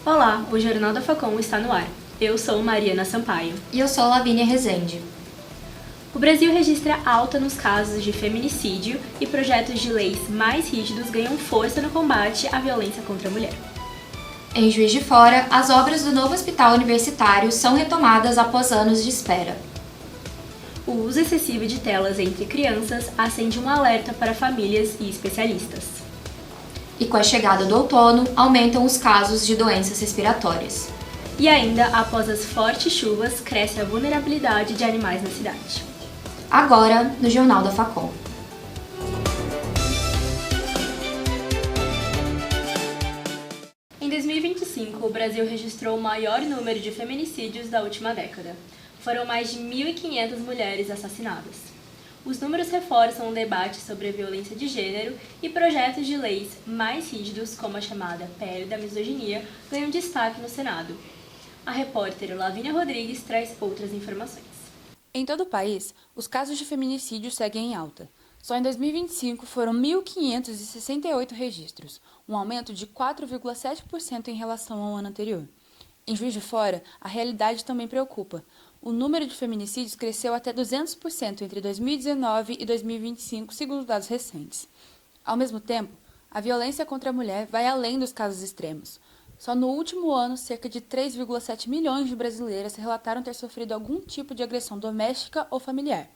Olá, o Jornal da Facom está no ar. Eu sou Mariana Sampaio. E eu sou Lavínia Rezende. O Brasil registra alta nos casos de feminicídio e projetos de leis mais rígidos ganham força no combate à violência contra a mulher. Em Juiz de Fora, as obras do novo hospital universitário são retomadas após anos de espera. O uso excessivo de telas entre crianças acende um alerta para famílias e especialistas. E com a chegada do outono, aumentam os casos de doenças respiratórias. E ainda, após as fortes chuvas, cresce a vulnerabilidade de animais na cidade. Agora, no Jornal da Facom. Em 2025, o Brasil registrou o maior número de feminicídios da última década. Foram mais de 1.500 mulheres assassinadas. Os números reforçam o debate sobre a violência de gênero e projetos de leis mais rígidos, como a chamada PL da misoginia, ganham destaque no Senado. A repórter Lavínia Rodrigues traz outras informações. Em todo o país, os casos de feminicídio seguem em alta. Só em 2025 foram 1.568 registros, um aumento de 4,7% em relação ao ano anterior. Em Juiz de Fora, a realidade também preocupa. O número de feminicídios cresceu até 200% entre 2019 e 2025, segundo dados recentes. Ao mesmo tempo, a violência contra a mulher vai além dos casos extremos. Só no último ano, cerca de 3,7 milhões de brasileiras relataram ter sofrido algum tipo de agressão doméstica ou familiar.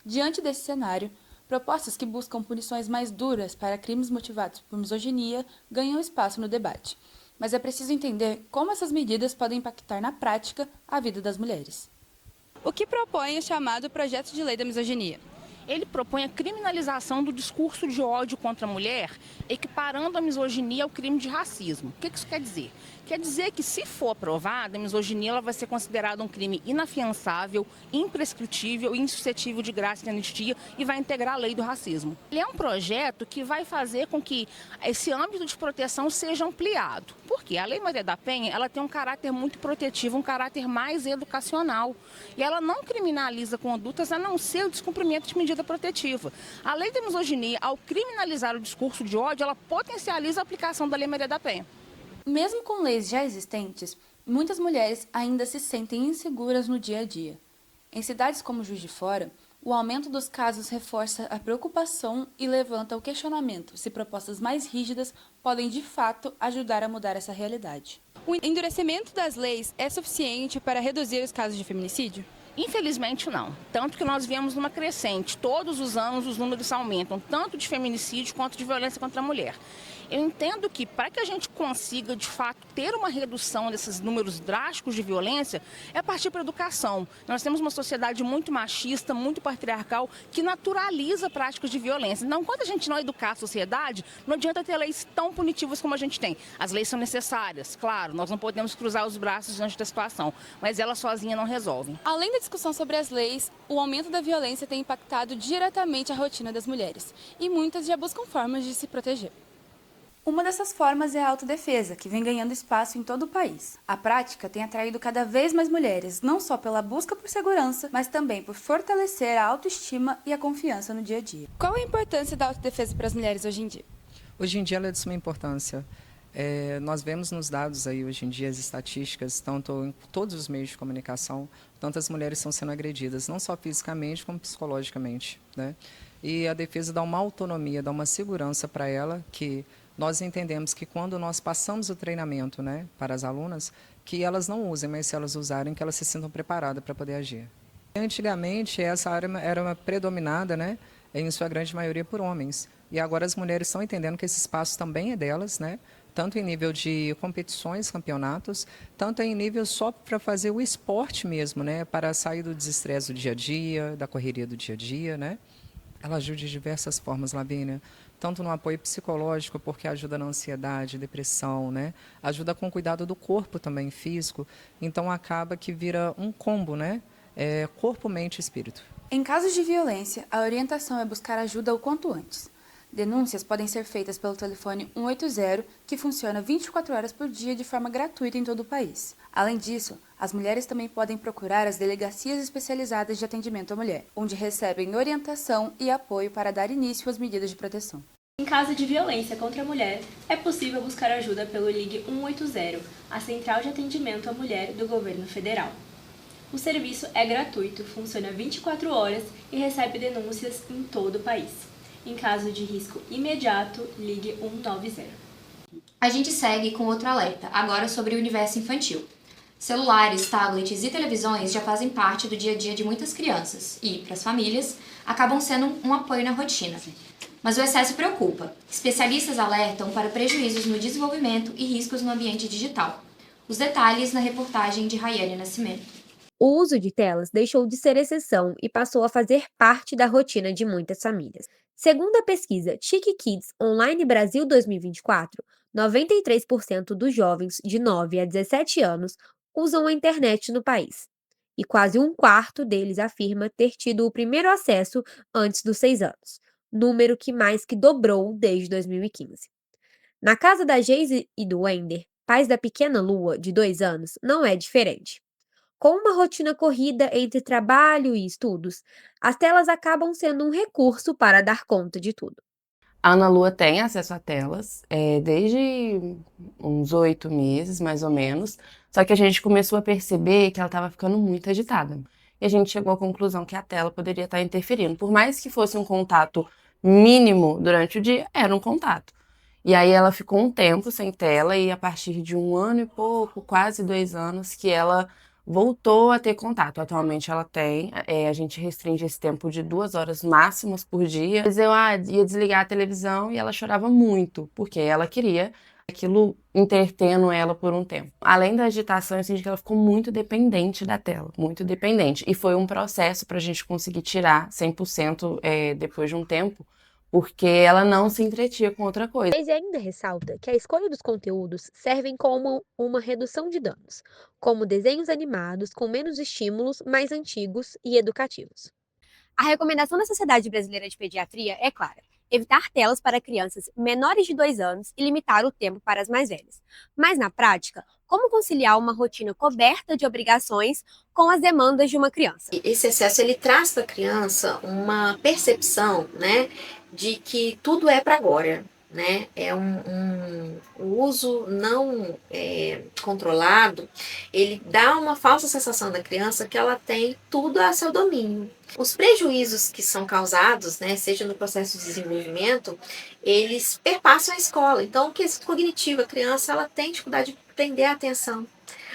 Diante desse cenário, propostas que buscam punições mais duras para crimes motivados por misoginia ganham espaço no debate. Mas é preciso entender como essas medidas podem impactar na prática a vida das mulheres. O que propõe o chamado Projeto de Lei da Misoginia? Ele propõe a criminalização do discurso de ódio contra a mulher, equiparando a misoginia ao crime de racismo. O que isso quer dizer? Quer dizer que, se for aprovada, a misoginia ela vai ser considerada um crime inafiançável, imprescritível e insuscetível de graça e anistia e vai integrar a lei do racismo. Ele é um projeto que vai fazer com que esse âmbito de proteção seja ampliado. Por quê? A Lei Maria da Penha ela tem um caráter muito protetivo, um caráter mais educacional. E ela não criminaliza condutas a não ser o descumprimento de medida protetiva. A lei da misoginia, ao criminalizar o discurso de ódio, ela potencializa a aplicação da Lei Maria da Penha. Mesmo com leis já existentes, muitas mulheres ainda se sentem inseguras no dia a dia. Em cidades como Juiz de Fora, o aumento dos casos reforça a preocupação e levanta o questionamento se propostas mais rígidas podem, de fato, ajudar a mudar essa realidade. O endurecimento das leis é suficiente para reduzir os casos de feminicídio? Infelizmente não, tanto que nós viemos numa crescente, todos os anos os números aumentam, tanto de feminicídio quanto de violência contra a mulher. Eu entendo que para que a gente consiga de fato ter uma redução desses números drásticos de violência, é partir para a educação. Nós temos uma sociedade muito machista, muito patriarcal, que naturaliza práticas de violência. Então, enquanto a gente não educar a sociedade, não adianta ter leis tão punitivas como a gente tem. As leis são necessárias, claro, nós não podemos cruzar os braços diante da situação, mas elas sozinhas não resolvem. Além da discussão sobre as leis, o aumento da violência tem impactado diretamente a rotina das mulheres, e muitas já buscam formas de se proteger. Uma dessas formas é a autodefesa, que vem ganhando espaço em todo o país. A prática tem atraído cada vez mais mulheres, não só pela busca por segurança, mas também por fortalecer a autoestima e a confiança no dia a dia. Qual a importância da autodefesa para as mulheres hoje em dia? Hoje em dia ela é de suma importância. Nós vemos nos dados aí hoje em dia as estatísticas, tanto em todos os meios de comunicação, tantas mulheres estão sendo agredidas, não só fisicamente como psicologicamente, né? E a defesa dá uma autonomia, dá uma segurança para ela, que nós entendemos que quando nós passamos o treinamento, né, para as alunas, que elas não usem, mas se elas usarem, que elas se sintam preparadas para poder agir. Antigamente essa área era predominada, né, em sua grande maioria por homens, e agora as mulheres estão entendendo que esse espaço também é delas, né? Tanto em nível de competições, campeonatos, tanto em nível só para fazer o esporte mesmo, né? Para sair do desestresse do dia a dia, da correria do dia a dia, né? Ela ajuda de diversas formas, Lavínia, tanto no apoio psicológico, porque ajuda na ansiedade, depressão, né? Ajuda com o cuidado do corpo também, físico. Então acaba que vira um combo, né? Corpo, mente e espírito. Em casos de violência, a orientação é buscar ajuda o quanto antes. Denúncias podem ser feitas pelo telefone 180, que funciona 24 horas por dia de forma gratuita em todo o país. Além disso, as mulheres também podem procurar as delegacias especializadas de atendimento à mulher, onde recebem orientação e apoio para dar início às medidas de proteção. Em caso de violência contra a mulher, é possível buscar ajuda pelo Ligue 180, a Central de Atendimento à Mulher do Governo Federal. O serviço é gratuito, funciona 24 horas e recebe denúncias em todo o país. Em caso de risco imediato, ligue 190. A gente segue com outro alerta, agora sobre o universo infantil. Celulares, tablets e televisões já fazem parte do dia a dia de muitas crianças e, para as famílias, acabam sendo um apoio na rotina. Mas o excesso preocupa. Especialistas alertam para prejuízos no desenvolvimento e riscos no ambiente digital. Os detalhes na reportagem de Rayane Nascimento. O uso de telas deixou de ser exceção e passou a fazer parte da rotina de muitas famílias. Segundo a pesquisa Chique Kids Online Brasil 2024, 93% dos jovens de 9 a 17 anos usam a internet no país. E quase um quarto deles afirma ter tido o primeiro acesso antes dos 6 anos, número que mais que dobrou desde 2015. Na casa da Geise e do Wender, pais da pequena Lua, de 2 anos, não é diferente. Com uma rotina corrida entre trabalho e estudos, as telas acabam sendo um recurso para dar conta de tudo. A Ana Lua tem acesso a telas desde uns 8 meses, mais ou menos, só que a gente começou a perceber que ela estava ficando muito agitada. E a gente chegou à conclusão que a tela poderia estar interferindo. Por mais que fosse um contato mínimo durante o dia, era um contato. E aí ela ficou um tempo sem tela e a partir de 1 ano e pouco, quase 2 anos, que ela voltou a ter contato. Atualmente ela tem, a gente restringe esse tempo de 2 horas máximas por dia. Mas eu ia desligar a televisão e ela chorava muito, porque ela queria aquilo entretendo ela por um tempo. Além da agitação, eu senti que ela ficou muito dependente da tela, muito dependente. E foi um processo para a gente conseguir tirar 100% depois de um tempo, porque ela não se entretia com outra coisa. Mas ainda ressalta que a escolha dos conteúdos servem como uma redução de danos, como desenhos animados com menos estímulos, mais antigos e educativos. A recomendação da Sociedade Brasileira de Pediatria é clara: evitar telas para crianças menores de 2 anos e limitar o tempo para as mais velhas. Mas na prática, como conciliar uma rotina coberta de obrigações com as demandas de uma criança? Esse excesso ele traz para a criança uma percepção, né, de que tudo é para agora, né? É o uso não controlado, ele dá uma falsa sensação da criança que ela tem tudo a seu domínio. Os prejuízos que são causados, né, seja no processo de desenvolvimento, eles perpassam a escola. Então, o quesito cognitivo, a criança ela tem dificuldade de prender a atenção.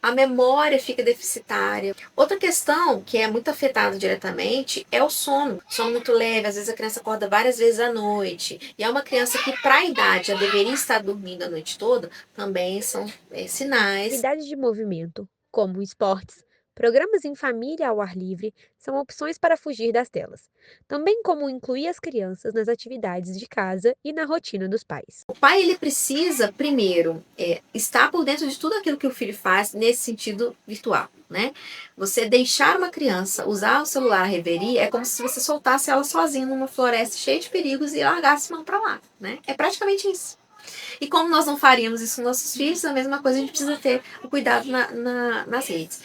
A memória fica deficitária. Outra questão que é muito afetada diretamente é o sono. Sono muito leve, às vezes a criança acorda várias vezes à noite. E é uma criança que, para a idade, já deveria estar dormindo a noite toda, também são sinais. Atividades de movimento, como esportes, programas em família ao ar livre, são opções para fugir das telas, também como incluir as crianças nas atividades de casa e na rotina dos pais. O pai ele precisa, primeiro, estar por dentro de tudo aquilo que o filho faz nesse sentido virtual, né? Você deixar uma criança usar o celular à reveria é como se você soltasse ela sozinha numa floresta cheia de perigos e largasse mão para lá, né? É praticamente isso. E como nós não faríamos isso com nossos filhos, a mesma coisa a gente precisa ter o cuidado nas redes.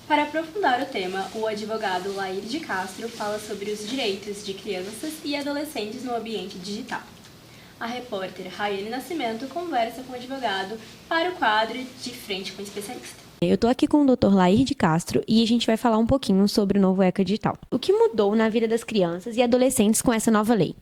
Para aprofundar o tema, o advogado Lair de Castro fala sobre os direitos de crianças e adolescentes no ambiente digital. A repórter Rayane Nascimento conversa com o advogado para o quadro De Frente com o Especialista. Eu estou aqui com o Dr. Lair de Castro e a gente vai falar um pouquinho sobre o novo ECA Digital. O que mudou na vida das crianças e adolescentes com essa nova lei?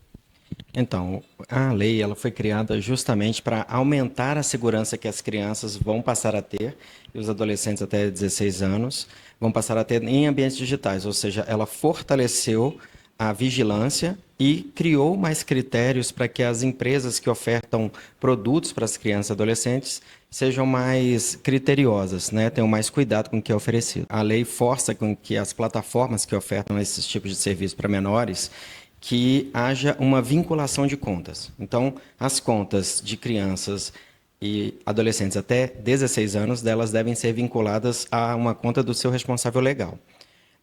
Então, a lei ela foi criada justamente para aumentar a segurança que as crianças vão passar a ter, e os adolescentes até 16 anos vão passar a ter em ambientes digitais, ou seja, ela fortaleceu a vigilância e criou mais critérios para que as empresas que ofertam produtos para as crianças e adolescentes sejam mais criteriosas, né? Tenham mais cuidado com o que é oferecido. A lei força com que as plataformas que ofertam esses tipos de serviços para menores que haja uma vinculação de contas. Então, as contas de crianças e adolescentes até 16 anos, delas devem ser vinculadas a uma conta do seu responsável legal.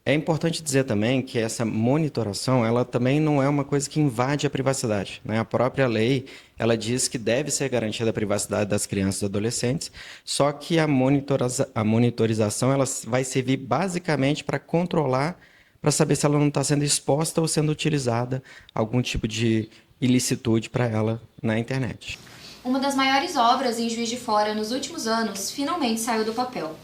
É importante dizer também que essa monitoração, ela também não é uma coisa que invade a privacidade, né? A própria lei, ela diz que deve ser garantida a privacidade das crianças e adolescentes, só que a monitorização ela vai servir basicamente para controlar, para saber se ela não está sendo exposta ou sendo utilizada algum tipo de ilicitude para ela na internet. Uma das maiores obras em Juiz de Fora nos últimos anos finalmente saiu do papel.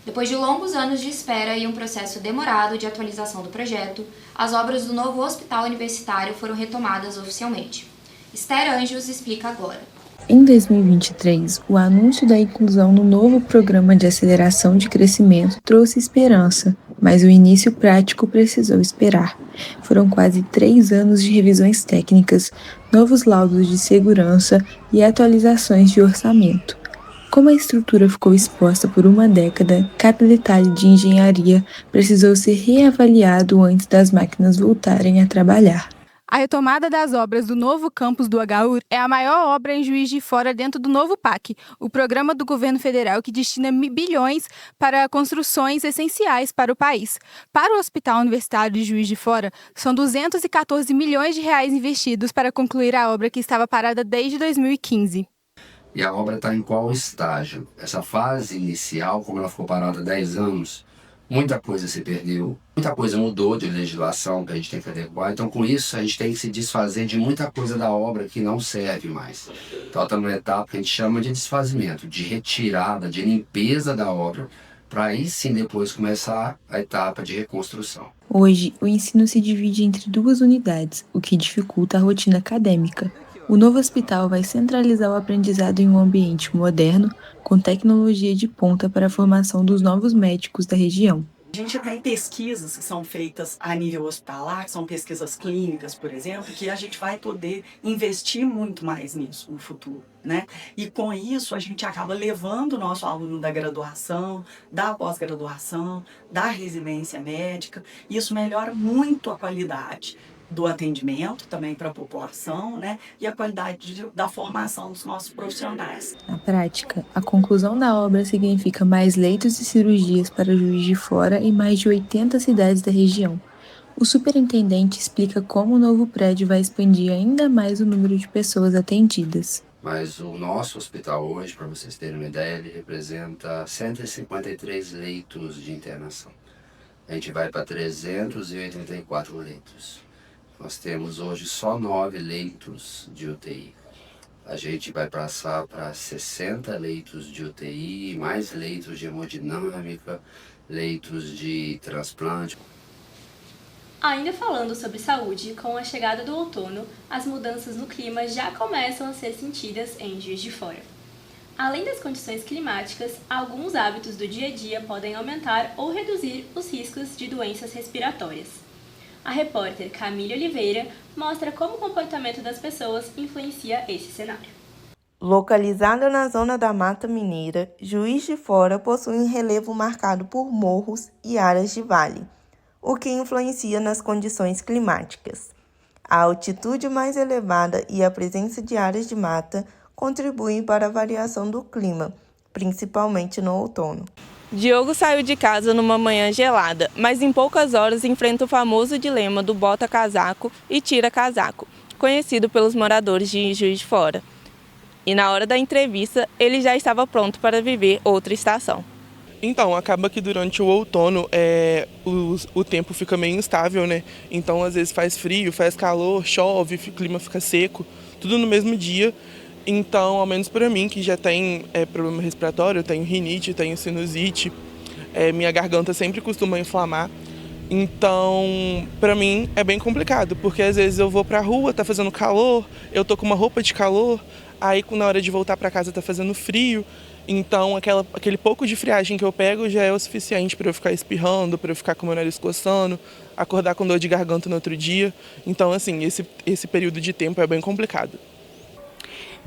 Depois de longos anos de espera e um processo demorado de atualização do projeto, as obras do novo hospital universitário foram retomadas oficialmente. Esther Anjos explica agora. Em 2023, o anúncio da inclusão no novo Programa de Aceleração de Crescimento trouxe esperança, mas o início prático precisou esperar. Foram quase 3 anos de revisões técnicas, novos laudos de segurança e atualizações de orçamento. Como a estrutura ficou exposta por uma década, cada detalhe de engenharia precisou ser reavaliado antes das máquinas voltarem a trabalhar. A retomada das obras do novo campus do HU é a maior obra em Juiz de Fora dentro do novo PAC, o programa do governo federal que destina bilhões para construções essenciais para o país. Para o Hospital Universitário de Juiz de Fora, são 214 milhões de reais investidos para concluir a obra que estava parada desde 2015. E a obra está em qual estágio? Essa fase inicial, como ela ficou parada há 10 anos, muita coisa se perdeu, muita coisa mudou de legislação que a gente tem que adequar. Então, com isso, a gente tem que se desfazer de muita coisa da obra que não serve mais. Então, está numa etapa que a gente chama de desfazimento, de retirada, de limpeza da obra, para aí sim depois começar a etapa de reconstrução. Hoje, o ensino se divide entre 2 unidades, o que dificulta a rotina acadêmica. O novo hospital vai centralizar o aprendizado em um ambiente moderno, com tecnologia de ponta para a formação dos novos médicos da região. A gente tem pesquisas que são feitas a nível hospitalar, que são pesquisas clínicas, por exemplo, que a gente vai poder investir muito mais nisso no futuro, né? E com isso a gente acaba levando o nosso aluno da graduação, da pós-graduação, da residência médica. Isso melhora muito a qualidade do atendimento também para a população, né? E a qualidade da formação dos nossos profissionais. Na prática, a conclusão da obra significa mais leitos de cirurgias para Juiz de Fora em mais de 80 cidades da região. O superintendente explica como o novo prédio vai expandir ainda mais o número de pessoas atendidas. Mas o nosso hospital hoje, para vocês terem uma ideia, ele representa 153 leitos de internação. A gente vai para 384 leitos. Nós temos hoje só 9 leitos de UTI. A gente vai passar para 60 leitos de UTI, mais leitos de hemodinâmica, leitos de transplante. Ainda falando sobre saúde, com a chegada do outono, as mudanças no clima já começam a ser sentidas em Juiz de Fora. Além das condições climáticas, alguns hábitos do dia a dia podem aumentar ou reduzir os riscos de doenças respiratórias. A repórter Camille Oliveira mostra como o comportamento das pessoas influencia esse cenário. Localizada na zona da Mata Mineira, Juiz de Fora possui um relevo marcado por morros e áreas de vale, o que influencia nas condições climáticas. A altitude mais elevada e a presença de áreas de mata contribuem para a variação do clima, principalmente no outono. Diogo saiu de casa numa manhã gelada, mas em poucas horas enfrenta o famoso dilema do bota casaco e tira casaco, conhecido pelos moradores de Juiz de Fora. E na hora da entrevista, ele já estava pronto para viver outra estação. Então, acaba que durante o outono o tempo fica meio instável, né? Então, às vezes faz frio, faz calor, chove, o clima fica seco, tudo no mesmo dia. Então, ao menos para mim, que já tem problema respiratório, eu tenho rinite, tenho sinusite, minha garganta sempre costuma inflamar. Então, para mim é bem complicado, porque às vezes eu vou pra rua, tá fazendo calor, eu tô com uma roupa de calor, aí na hora de voltar para casa tá fazendo frio. Então, aquele pouco de friagem que eu pego já é o suficiente para eu ficar espirrando, para eu ficar com o meu nariz coçando, acordar com dor de garganta no outro dia. Então, assim, esse período de tempo é bem complicado.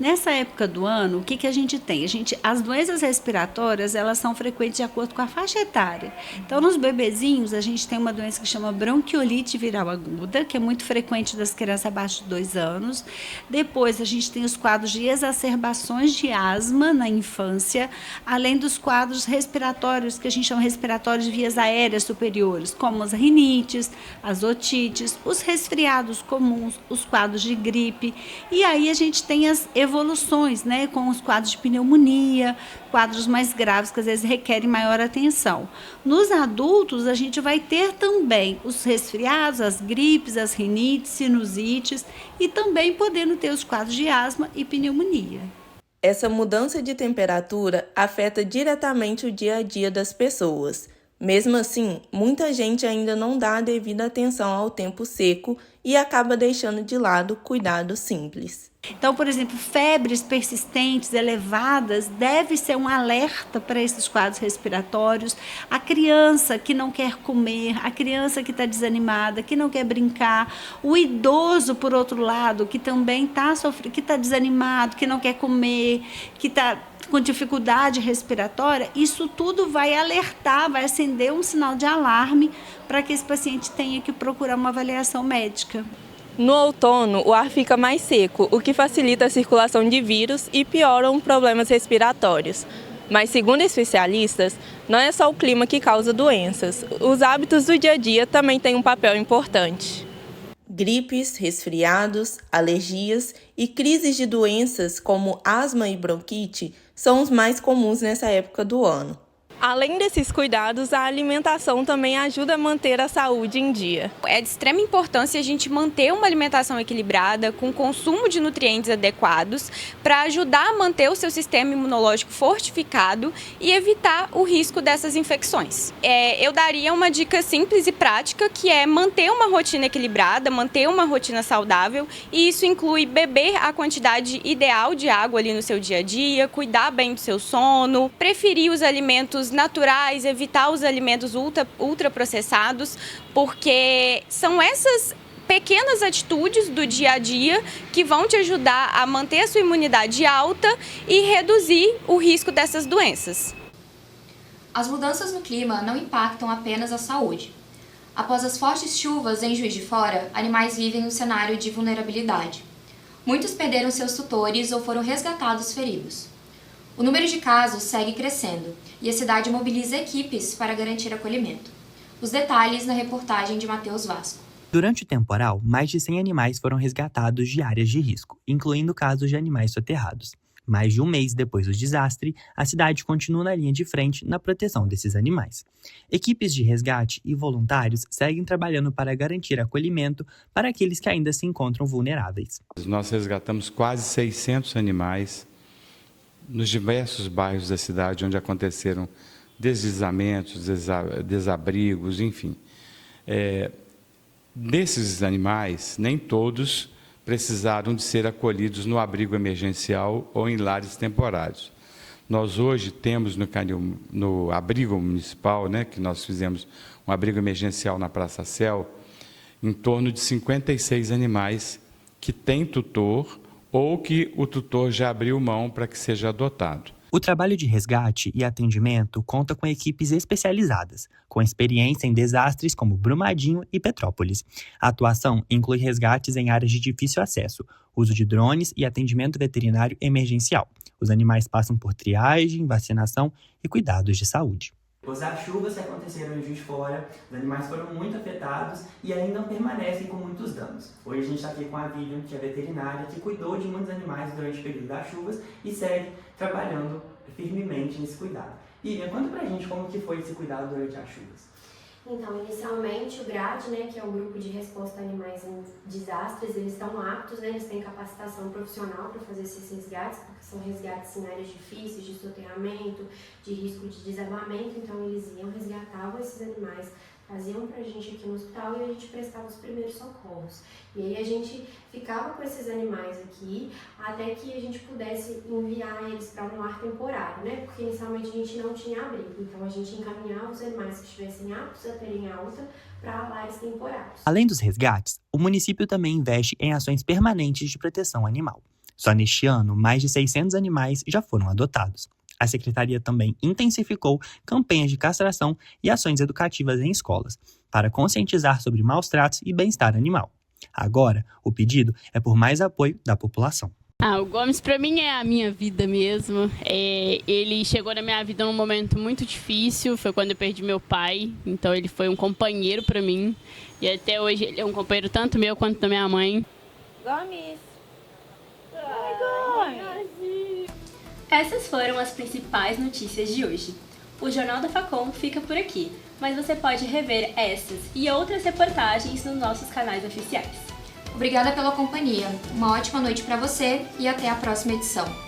Nessa época do ano, o que a gente tem? As doenças respiratórias, elas são frequentes de acordo com a faixa etária. Então, nos bebezinhos, a gente tem uma doença que chama bronquiolite viral aguda, que é muito frequente das crianças abaixo de 2 anos. Depois, a gente tem os quadros de exacerbações de asma na infância, além dos quadros respiratórios, que a gente chama respiratórios de vias aéreas superiores, como as rinites, as otites, os resfriados comuns, os quadros de gripe. E aí, a gente tem as evoluções, né, com os quadros de pneumonia, quadros mais graves que às vezes requerem maior atenção. Nos adultos, a gente vai ter também os resfriados, as gripes, as rinites, sinusites e também podendo ter os quadros de asma e pneumonia. Essa mudança de temperatura afeta diretamente o dia a dia das pessoas. Mesmo assim, muita gente ainda não dá a devida atenção ao tempo seco e acaba deixando de lado cuidados simples. Então, por exemplo, febres persistentes, elevadas, deve ser um alerta para esses quadros respiratórios. A criança que não quer comer, a criança que está desanimada, que não quer brincar, o idoso, por outro lado, que também está sofrendo, que está desanimado, que não quer comer, que está com dificuldade respiratória, isso tudo vai alertar, vai acender um sinal de alarme para que esse paciente tenha que procurar uma avaliação médica. No outono, o ar fica mais seco, o que facilita a circulação de vírus e pioram problemas respiratórios. Mas, segundo especialistas, não é só o clima que causa doenças. Os hábitos do dia a dia também têm um papel importante. Gripes, resfriados, alergias e crises de doenças como asma e bronquite são os mais comuns nessa época do ano. Além desses cuidados, a alimentação também ajuda a manter a saúde em dia. É de extrema importância a gente manter uma alimentação equilibrada, com consumo de nutrientes adequados, para ajudar a manter o seu sistema imunológico fortificado e evitar o risco dessas infecções. Eu daria uma dica simples e prática, que é manter uma rotina equilibrada, manter uma rotina saudável, e isso inclui beber a quantidade ideal de água ali no seu dia a dia, cuidar bem do seu sono, preferir os alimentos naturais, evitar os alimentos ultraprocessados, porque são essas pequenas atitudes do dia a dia que vão te ajudar a manter a sua imunidade alta e reduzir o risco dessas doenças. As mudanças no clima não impactam apenas a saúde. Após as fortes chuvas em Juiz de Fora, animais vivem um cenário de vulnerabilidade. Muitos perderam seus tutores ou foram resgatados feridos. O número de casos segue crescendo e a cidade mobiliza equipes para garantir acolhimento. Os detalhes na reportagem de Matheus Vasco. Durante o temporal, mais de 100 animais foram resgatados de áreas de risco, incluindo casos de animais soterrados. Mais de um mês depois do desastre, a cidade continua na linha de frente na proteção desses animais. Equipes de resgate e voluntários seguem trabalhando para garantir acolhimento para aqueles que ainda se encontram vulneráveis. Nós resgatamos quase 600 animais nos diversos bairros da cidade onde aconteceram deslizamentos, desabrigos, enfim. Desses animais, nem todos precisaram de ser acolhidos no abrigo emergencial ou em lares temporários. Nós hoje temos no abrigo municipal, que nós fizemos um abrigo emergencial na Praça Céu, em torno de 56 animais que têm tutor ou que o tutor já abriu mão para que seja adotado. O trabalho de resgate e atendimento conta com equipes especializadas, com experiência em desastres como Brumadinho e Petrópolis. A atuação inclui resgates em áreas de difícil acesso, uso de drones e atendimento veterinário emergencial. Os animais passam por triagem, vacinação e cuidados de saúde. As chuvas que aconteceram em Juiz de Fora, os animais foram muito afetados e ainda permanecem com muitos danos. Hoje a gente está aqui com a Vivian, que é veterinária, que cuidou de muitos animais durante o período das chuvas e segue trabalhando firmemente nesse cuidado. Vivian, conta pra gente como que foi esse cuidado durante as chuvas. Então, inicialmente, o GRAD, que é o Grupo de Resposta a Animais em Desastres, eles estão aptos, eles têm capacitação profissional para fazer esses resgates, porque são resgates em áreas difíceis, de soterramento, de risco de desabamento, então eles iam, resgatavam esses animais, traziam pra gente aqui no hospital e a gente prestava os primeiros socorros. E aí a gente ficava com esses animais aqui até que a gente pudesse enviar eles para um lar temporário, porque inicialmente a gente não tinha abrigo. Então a gente encaminhava os animais que estivessem aptos a terem alta para lares temporários. Além dos resgates, o município também investe em ações permanentes de proteção animal. Só neste ano, mais de 600 animais já foram adotados. A Secretaria também intensificou campanhas de castração e ações educativas em escolas, para conscientizar sobre maus tratos e bem-estar animal. Agora, o pedido é por mais apoio da população. O Gomes para mim é a minha vida mesmo. Ele chegou na minha vida num momento muito difícil, foi quando eu perdi meu pai, então ele foi um companheiro para mim. E até hoje ele é um companheiro tanto meu quanto da minha mãe. Gomes! Oi, Gomes! Essas foram as principais notícias de hoje. O Jornal da Facom fica por aqui, mas você pode rever essas e outras reportagens nos nossos canais oficiais. Obrigada pela companhia, uma ótima noite para você e até a próxima edição.